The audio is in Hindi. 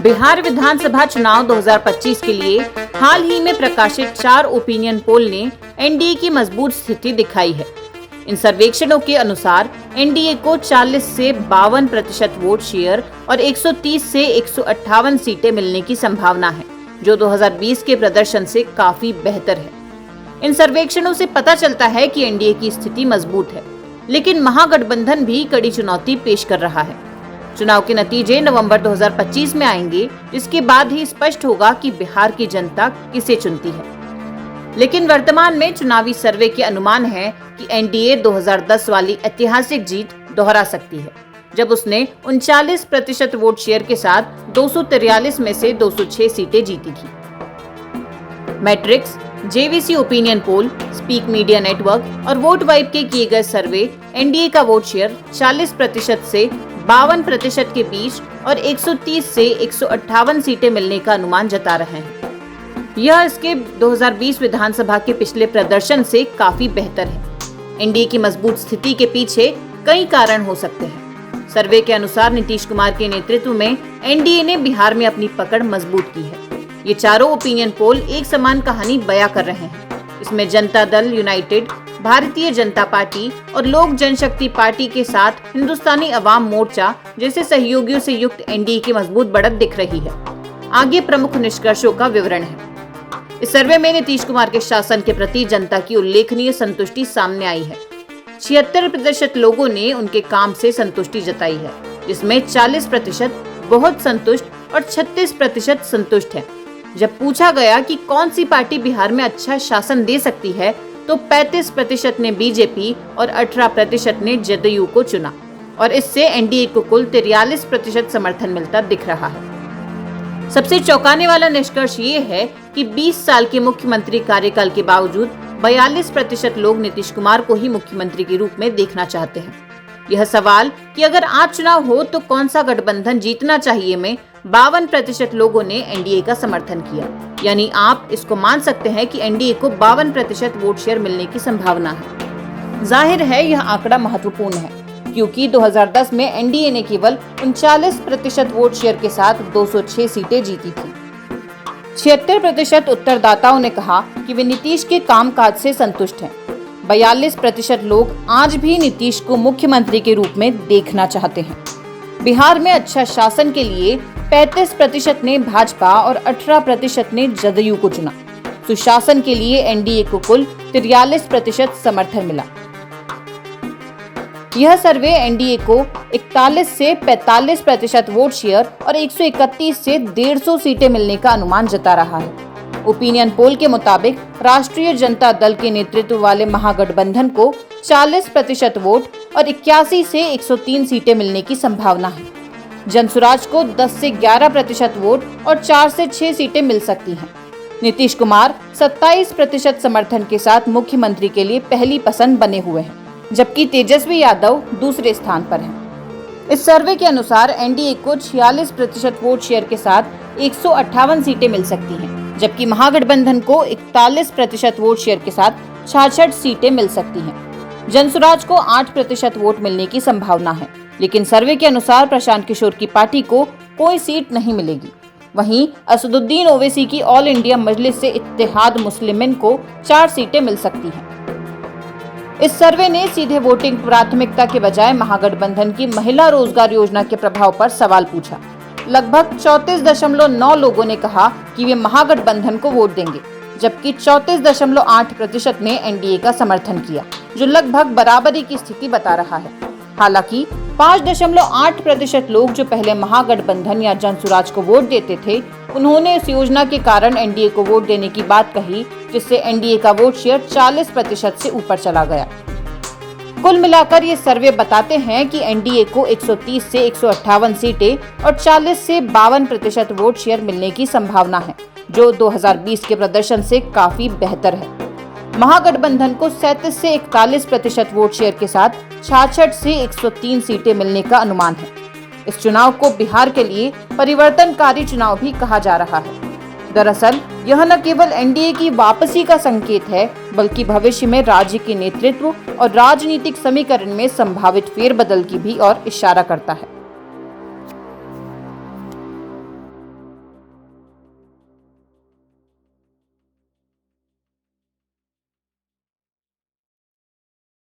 बिहार विधानसभा चुनाव 2025 के लिए हाल ही में प्रकाशित 4 ओपिनियन पोल ने एनडीए की मजबूत स्थिति दिखाई है। इन सर्वेक्षणों के अनुसार एनडीए को 40 से 52% वोट शेयर और 130 से 158 सीटें मिलने की संभावना है, जो 2020 के प्रदर्शन से काफी बेहतर है। इन सर्वेक्षणों से पता चलता है कि एनडीए की स्थिति मजबूत है, लेकिन महागठबंधन भी कड़ी चुनौती पेश कर रहा है। चुनाव के नतीजे नवंबर 2025 में आएंगे, जिसके बाद ही स्पष्ट होगा कि बिहार की जनता किसे चुनती है। लेकिन वर्तमान में चुनावी सर्वे के अनुमान है कि एनडीए 2010 वाली ऐतिहासिक जीत दोहरा सकती है, जब उसने 39% वोट शेयर के साथ 243 में से 206 सीटें जीती थी। Matrix, JVC opinion poll, speak media network और वोट वाइब के किए गए सर्वे एनडीए का वोट शेयर 40% से 52% के बीच और 130 से 158 सीटें मिलने का अनुमान जता रहे हैं। यह इसके 2020 विधानसभा के पिछले प्रदर्शन से काफी बेहतर है। एनडीए की मजबूत स्थिति के पीछे कई कारण हो सकते हैं। सर्वे के अनुसार नीतीश कुमार के नेतृत्व में एनडीए ने बिहार में अपनी पकड़ मजबूत की है। ये चारों ओपिनियन पोल एक समान कहानी बयां कर रहे हैं। इसमें जनता दल यूनाइटेड, भारतीय जनता पार्टी और लोक जनशक्ति पार्टी के साथ हिंदुस्तानी अवाम मोर्चा जैसे सहयोगियों से युक्त एनडीए की मजबूत बढ़त दिख रही है। आगे प्रमुख निष्कर्षों का विवरण है। इस सर्वे में नीतीश कुमार के शासन के प्रति जनता की उल्लेखनीय संतुष्टि सामने आई है। 76% लोगों ने उनके काम से संतुष्टि जताई है, जिसमें 40% बहुत संतुष्ट और 36% संतुष्ट है। जब पूछा गया कि कौन सी पार्टी बिहार में अच्छा शासन दे सकती है, तो 35% ने बीजेपी और 18% ने जदयू को चुना और इससे एनडीए को कुल 43% समर्थन मिलता दिख रहा है। सबसे चौंकाने वाला निष्कर्ष ये है कि 20 साल के मुख्यमंत्री कार्यकाल के बावजूद 42% लोग नीतीश कुमार को ही मुख्यमंत्री के रूप में देखना चाहते हैं। यह सवाल कि अगर आज चुनाव हो तो कौन सा गठबंधन जीतना चाहिए में 52% लोगों ने एनडीए का समर्थन किया। यानी आप इसको मान सकते हैं कि एनडीए को 52% वोट शेयर मिलने की संभावना है। जाहिर है यह आंकड़ा महत्वपूर्ण है, क्योंकि 2010 में एनडीए ने केवल 39% वोट शेयर के साथ 206 सीटें जीती थी। 76% उत्तरदाताओं ने कहा कि वे नीतीश के कामकाज से संतुष्ट हैं। 42% लोग आज भी नीतीश को मुख्यमंत्री के रूप में देखना चाहते हैं। बिहार में अच्छा शासन के लिए 35% ने भाजपा और 18% ने जदयू को चुना। सुशासन के लिए एनडीए को कुल 43% समर्थन मिला। यह सर्वे एनडीए को 41 से 45% वोट शेयर और 131 से 150 सीटें मिलने का अनुमान जता रहा है। ओपिनियन पोल के मुताबिक राष्ट्रीय जनता दल के नेतृत्व वाले महागठबंधन को 40% वोट और 81 से 103 सीटें मिलने की संभावना है। जनसुराज को 10 से 11% वोट और 4 से 6 सीटें मिल सकती हैं। नीतीश कुमार 27% समर्थन के साथ मुख्यमंत्री के लिए पहली पसंद बने हुए हैं, जबकि तेजस्वी यादव दूसरे स्थान पर हैं। इस सर्वे के अनुसार एनडीए को 46% वोट शेयर के साथ 158 सीटें मिल सकती हैं, जबकि महागठबंधन को 41% वोट शेयर के साथ 66 सीटें मिल सकती हैं। जनसुराज को 8% वोट मिलने की संभावना है, लेकिन सर्वे के अनुसार प्रशांत किशोर की पार्टी को कोई सीट नहीं मिलेगी। वहीं असदुद्दीन ओवैसी की ऑल इंडिया मजलिस से इत्तेहाद मुस्लिमीन को 4 सीटें मिल सकती हैं। इस सर्वे ने सीधे वोटिंग प्राथमिकता के बजाय महागठबंधन की महिला रोजगार योजना के प्रभाव पर सवाल पूछा। लगभग 34.9 लोगों ने कहा कि वे महागठबंधन को वोट देंगे, जबकि 34.8% ने एनडीए का समर्थन किया, जो लगभग बराबरी की स्थिति बता रहा है। हालांकि 5.8% लोग जो पहले महागठबंधन या जनसुराज को वोट देते थे, उन्होंने इस योजना के कारण एनडीए को वोट देने की बात कही, जिससे एनडीए का वोट शेयर 40% से ऊपर चला गया। कुल मिलाकर ये सर्वे बताते हैं कि एनडीए को 130 से 158 सीटें और 40 से 52% वोट शेयर मिलने की संभावना है, जो 2020 के प्रदर्शन से काफी बेहतर है। महागठबंधन को 37 से 41% वोट शेयर के साथ 66 से 103 सीटें मिलने का अनुमान है। इस चुनाव को बिहार के लिए परिवर्तनकारी चुनाव भी कहा जा रहा है। दरअसल यह न केवल एनडीए की वापसी का संकेत है, बल्कि भविष्य में राज्य के नेतृत्व और राजनीतिक समीकरण में संभावित फेरबदल की भी ओर इशारा करता है।